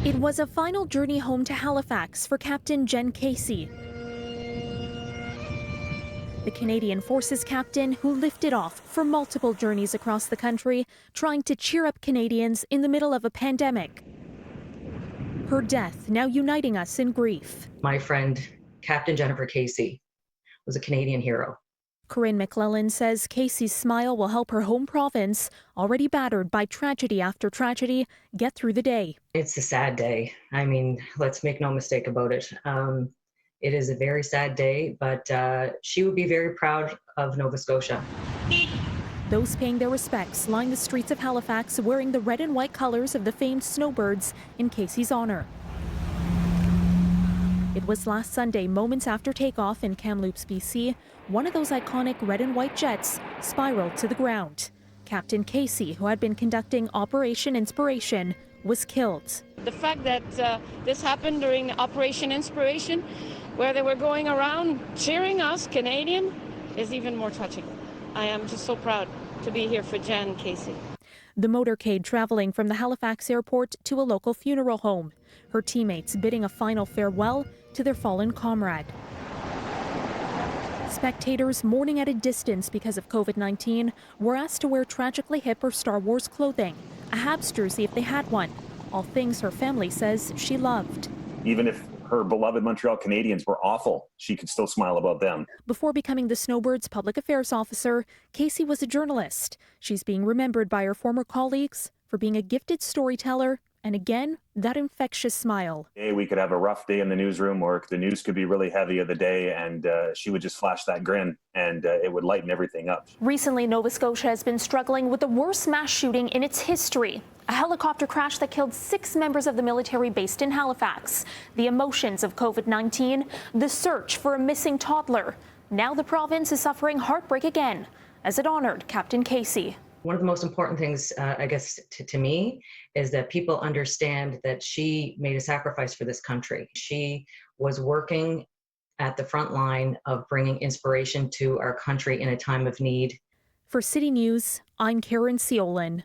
It was a final journey home to Halifax for Captain Jen Casey, the Canadian Forces captain who lifted off for multiple journeys across the country, trying to cheer up Canadians in the middle of a pandemic. Her death now uniting us in grief. My friend, Captain Jennifer Casey, was a Canadian hero. Caryn Ceolin says Casey's smile will help her home province, already battered by tragedy after tragedy, get through the day. It's a sad day. I mean, let's make no mistake about it. It is a very sad day, but she would be very proud of Nova Scotia. Those paying their respects line the streets of Halifax wearing the red and white colors of the famed Snowbirds in Casey's honor. It was last Sunday, moments after takeoff in Kamloops, BC, one of those iconic red and white jets spiraled to the ground. Captain Casey, who had been conducting Operation Inspiration, was killed. The fact that this happened during Operation Inspiration, where they were going around cheering us, Canadian, is even more touching. I am just so proud to be here for Jen Casey. The motorcade traveling from the Halifax airport to a local funeral home, her teammates bidding a final farewell to their fallen comrade. Spectators mourning at a distance because of COVID-19 were asked to wear tragically hip or Star Wars clothing, a Habs jersey if they had one, all things her family says she loved. Even if her beloved Montreal Canadiens were awful, she could still smile about them. Before becoming the Snowbirds' public affairs officer, Casey was a journalist. She's being remembered by her former colleagues for being a gifted storyteller and, again, that infectious smile. We could have a rough day in the newsroom, or the news could be really heavy of the day, and she would just flash that grin, and it would lighten everything up. Recently, Nova Scotia has been struggling with the worst mass shooting in its history. A helicopter crash that killed 6 members of the military based in Halifax. The emotions of COVID-19, the search for a missing toddler. Now the province is suffering heartbreak again as it honored Captain Casey. One of the most important things, I guess, to me, is that people understand that she made a sacrifice for this country. She was working at the front line of bringing inspiration to our country in a time of need. For City News, I'm Caryn Ceolin.